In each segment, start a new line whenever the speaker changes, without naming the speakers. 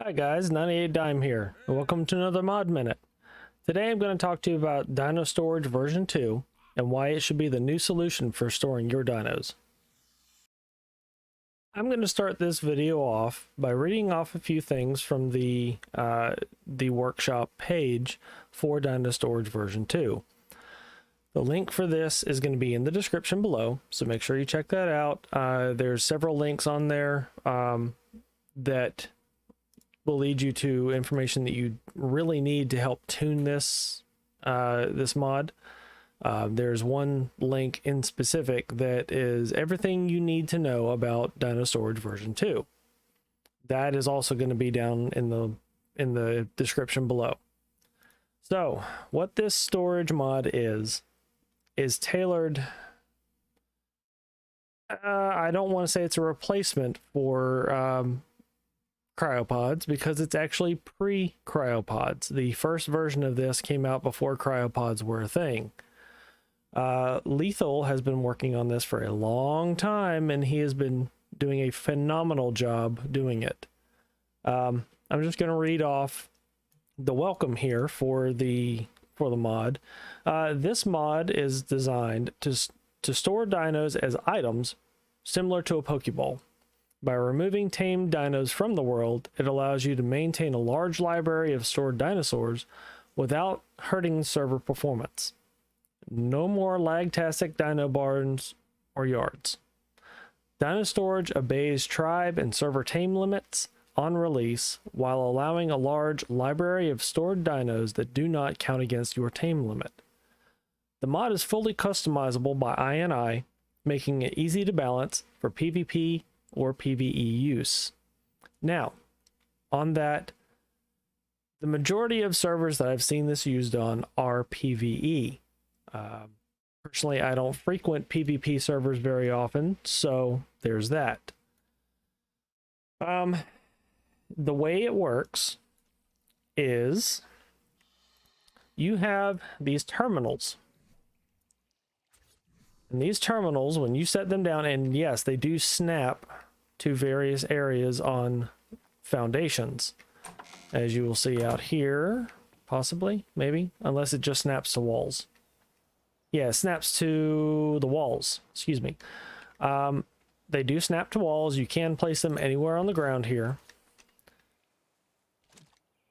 Hi guys, 98 Dime here, and welcome to another Mod Minute. Today I'm going to talk to you about Dino Storage version 2 and why it should be the new solution for storing your dinos. I'm going to start this video off by reading off a few things from the workshop page for Dino Storage version 2. The link for this is going to be in the description below, so make sure you check that out. There's several links on there that will lead you to information that you really need to help tune this mod. There's one link in specific that is everything you need to know about Dino Storage version 2. That is also going to be down in the description below. So, what this storage mod is tailored. I don't want to say it's a replacement for cryopods, because it's actually pre-cryopods. The first version of this came out before cryopods were a thing. Lethal has been working on this for a long time, and he has been doing a phenomenal job doing it. I'm just going to read off the welcome here for the mod. This mod is designed to store dinos as items similar to a Pokeball. By removing tamed dinos from the world, it allows you to maintain a large library of stored dinosaurs without hurting server performance. No more lag-tastic dino barns or yards. Dino Storage obeys tribe and server tame limits on release while allowing a large library of stored dinos that do not count against your tame limit. The mod is fully customizable by INI, making it easy to balance for PvP or PvE use. Now, on that, the majority of servers that I've seen this used on are PvE. Personally, I don't frequent PvP servers very often, so there's that. The way it works is you have these terminals. And these terminals, when you set them down, and yes, they do snap to various areas on foundations, as you will see out here, possibly, maybe, unless it just snaps to walls. Yeah, it snaps to the walls, excuse me. They do snap to walls. You can place them anywhere on the ground here.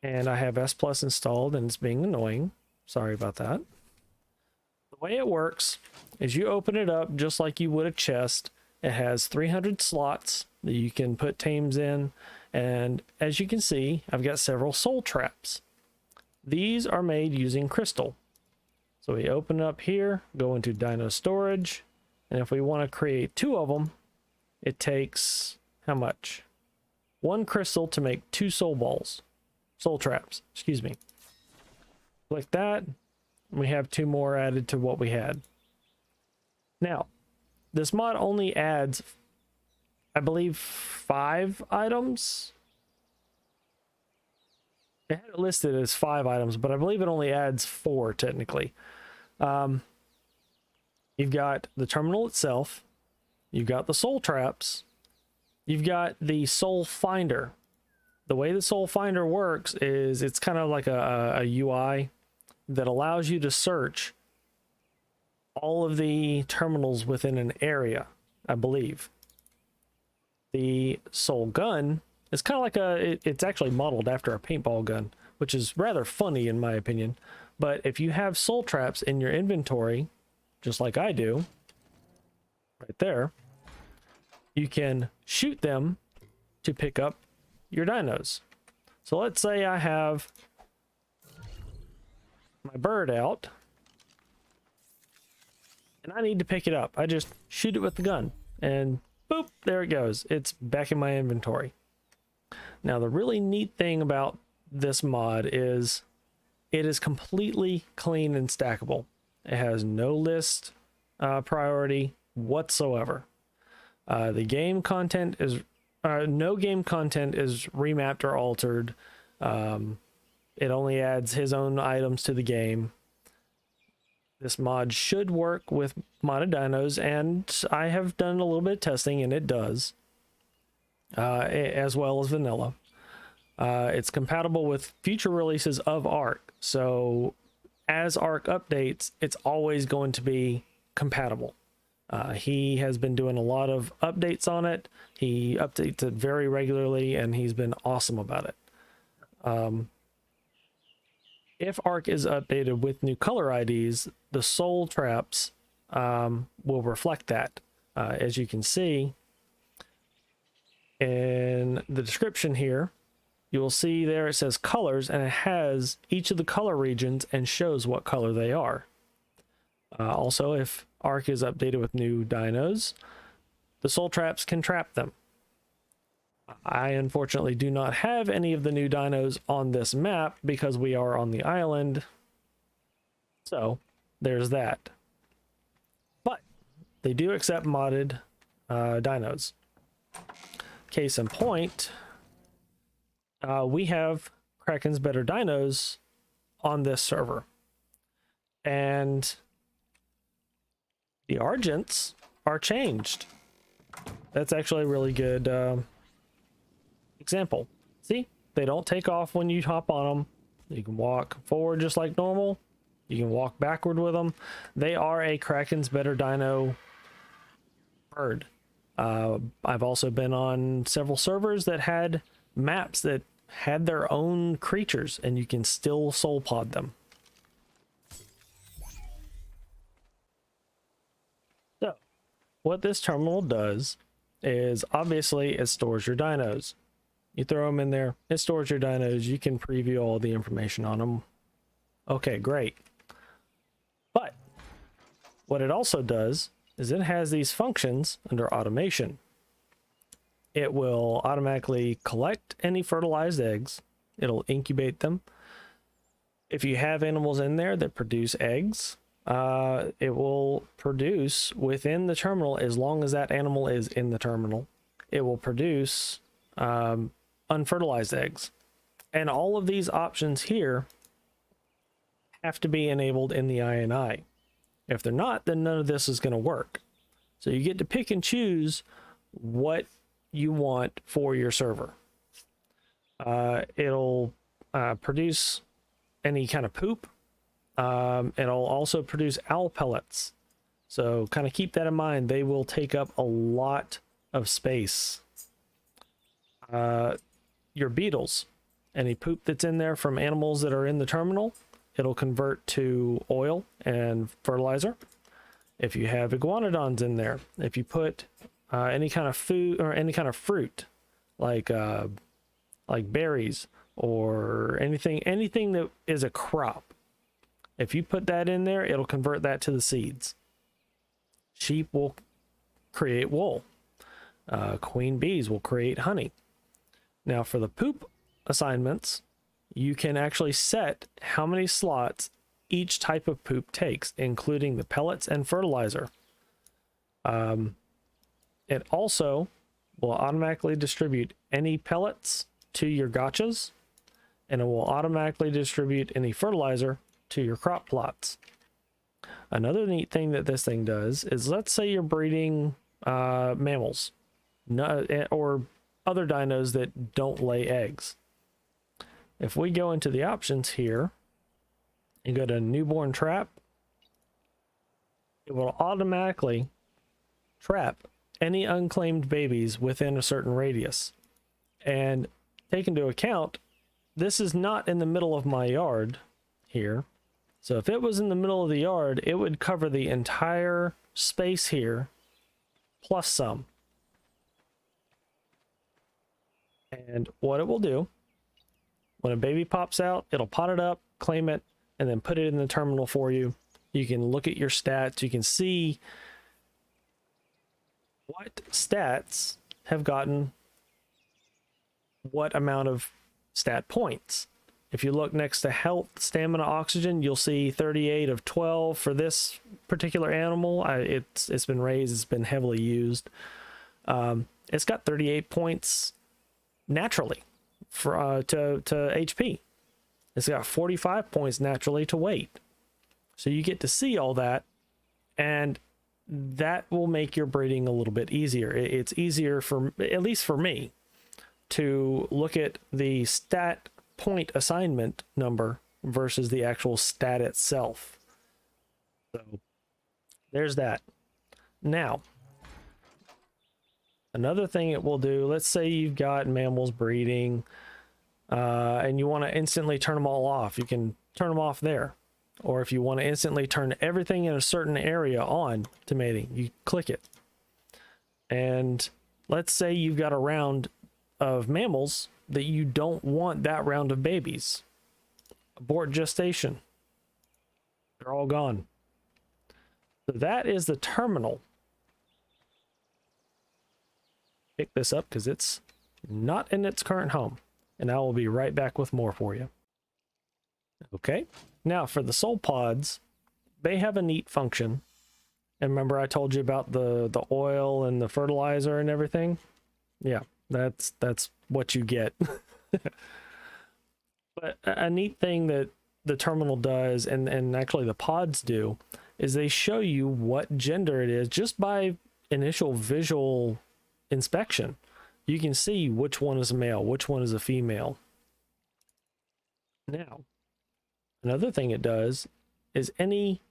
And I have S Plus installed, and it's being annoying. Sorry about that. The way it works is you open it up just like you would a chest. It has 300 slots that you can put tames in, and as you can see, I've got several soul traps. These are made using crystal. So we open it up here, go into Dino Storage, and if we want to create 2 of them, it takes how much? 1 crystal to make 2 soul traps, excuse me. Click that, and we have 2 more added to what we had. Now, this mod only adds, I believe, 5 items. It had it listed as 5 items, but I believe it only adds 4 technically. You've got the terminal itself, you've got the soul traps, you've got the soul finder. The way the soul finder works is it's kind of like a UI that allows you to search all of the terminals within an area, I believe. The soul gun is kind of like it's actually modeled after a paintball gun, which is rather funny in my opinion. But if you have soul traps in your inventory, just like I do, right there, you can shoot them to pick up your dinos. So let's say I have my bird out, and I need to pick it up. I just shoot it with the gun, and boop, there it goes. It's back in my inventory. Now, the really neat thing about this mod is it is completely clean and stackable. It has no list priority whatsoever. The game content is no game content is remapped or altered. It only adds his own items to the game. This mod should work with modded dinos, and I have done a little bit of testing, and it does, as well as vanilla. It's compatible with future releases of Ark. So as Ark updates, it's always going to be compatible. He has been doing a lot of updates on it. He updates it very regularly, and he's been awesome about it. If Ark is updated with new color IDs, the soul traps will reflect that. As you can see in the description here, you will see there it says colors, and it has each of the color regions and shows what color they are. Also, if Ark is updated with new dinos, the soul traps can trap them. I unfortunately do not have any of the new dinos on this map because we are on the island. So there's that. But they do accept modded dinos. Case in point, we have Kraken's Better Dinos on this server. And the Argents are changed. That's actually a really good example. See, they don't take off when you hop on them. You can walk forward just like normal. You can walk backward with them. They are a Kraken's Better Dino bird. I've also been on several servers that had maps that had their own creatures, and you can still soul pod them. So what this terminal does is obviously it stores your dinos. You throw them in there, it stores your dinos. You can preview all the information on them. Okay, great. But what it also does is it has these functions under automation. It will automatically collect any fertilized eggs. It'll incubate them. If you have animals in there that produce eggs, it will produce within the terminal, as long as that animal is in the terminal, it will produce unfertilized eggs. And all of these options here have to be enabled in the INI. If they're not, then none of this is going to work. So you get to pick and choose what you want for your server. It'll produce any kind of poop. It'll also produce owl pellets. So kind of keep that in mind. They will take up a lot of space. Your beetles, any poop that's in there from animals that are in the terminal, it'll convert to oil and fertilizer. If you have iguanodons in there, if you put any kind of food or any kind of fruit, like berries or anything that is a crop, if you put that in there, it'll convert that to the seeds. Sheep will create wool. Queen bees will create honey. Now for the poop assignments, you can actually set how many slots each type of poop takes, including the pellets and fertilizer. It also will automatically distribute any pellets to your gotchas, and it will automatically distribute any fertilizer to your crop plots. Another neat thing that this thing does is, let's say you're breeding mammals or other dinos that don't lay eggs. If we go into the options here and go to newborn trap, it will automatically trap any unclaimed babies within a certain radius. And take into account, this is not in the middle of my yard here. So if it was in the middle of the yard, it would cover the entire space here, plus some. And what it will do, when a baby pops out, it'll pot it up, claim it, and then put it in the terminal for you. You can look at your stats. You can see what stats have gotten what amount of stat points. If you look next to health, stamina, oxygen, you'll see 38 of 12 for this particular animal. It's been raised. It's been heavily used. It's got 38 points naturally for to HP. It's got 45 points naturally to weight. So you get to see all that, and that will make your breeding a little bit easier. It's easier for, at least for me, to look at the stat point assignment number versus the actual stat itself. So there's that. Now, another thing it will do, let's say you've got mammals breeding, and you want to instantly turn them all off. You can turn them off there. Or if you want to instantly turn everything in a certain area on to mating, you click it. And let's say you've got a round of mammals that you don't want that round of babies. Abort gestation. They're all gone. So that is the terminal. Pick this up because it's not in its current home. And I will be right back with more for you. Okay. Now for the soul pods, they have a neat function. And remember I told you about the oil and the fertilizer and everything? Yeah, that's what you get. But a neat thing that the terminal does, and actually the pods do, is they show you what gender it is just by initial visual inspection. You can see which one is a male, which one is a female. Now, another thing it does is any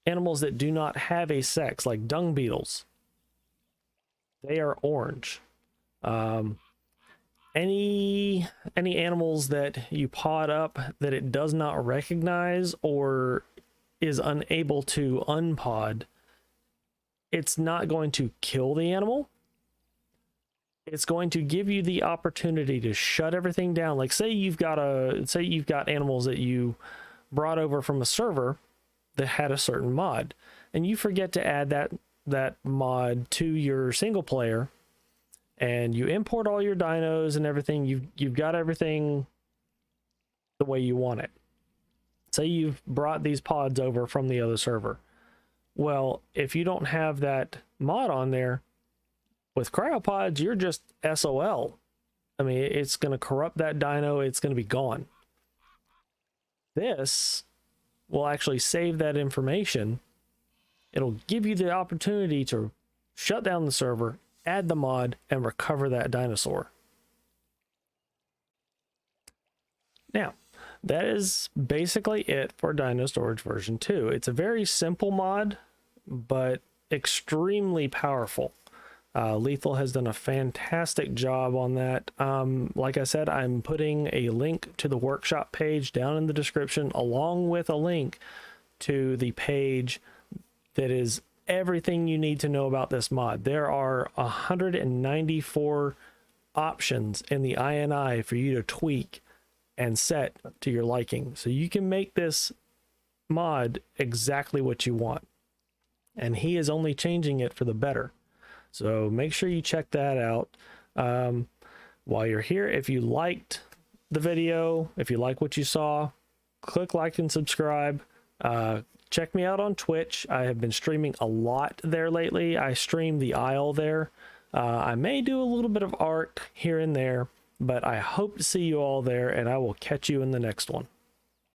animals that do not have a sex, like dung beetles, they are orange. Any animals that you pod up that it does not recognize or is unable to unpod, it's not going to kill the animal. It's going to give you the opportunity to shut everything down. Like say you've got animals that you brought over from a server that had a certain mod, and you forget to add that mod to your single player, and you import all your dinos and everything. You've got everything the way you want it. Say you've brought these pods over from the other server. Well, if you don't have that mod on there, with cryopods, you're just SOL. I mean, it's going to corrupt that dino. It's going to be gone. This will actually save that information. It'll give you the opportunity to shut down the server, add the mod, and recover that dinosaur. Now, that is basically it for Dino Storage version 2. It's a very simple mod, but extremely powerful. Lethal has done a fantastic job on that. Like I said, I'm putting a link to the workshop page down in the description, along with a link to the page that is everything you need to know about this mod. There are 194 options in the INI for you to tweak and set to your liking. So you can make this mod exactly what you want. And he is only changing it for the better. So make sure you check that out. While you're here, if you liked the video, if you like what you saw, click like and subscribe. Check me out on Twitch. I have been streaming a lot there lately. I stream the Isle there. I may do a little bit of art here and there, but I hope to see you all there, and I will catch you in the next one.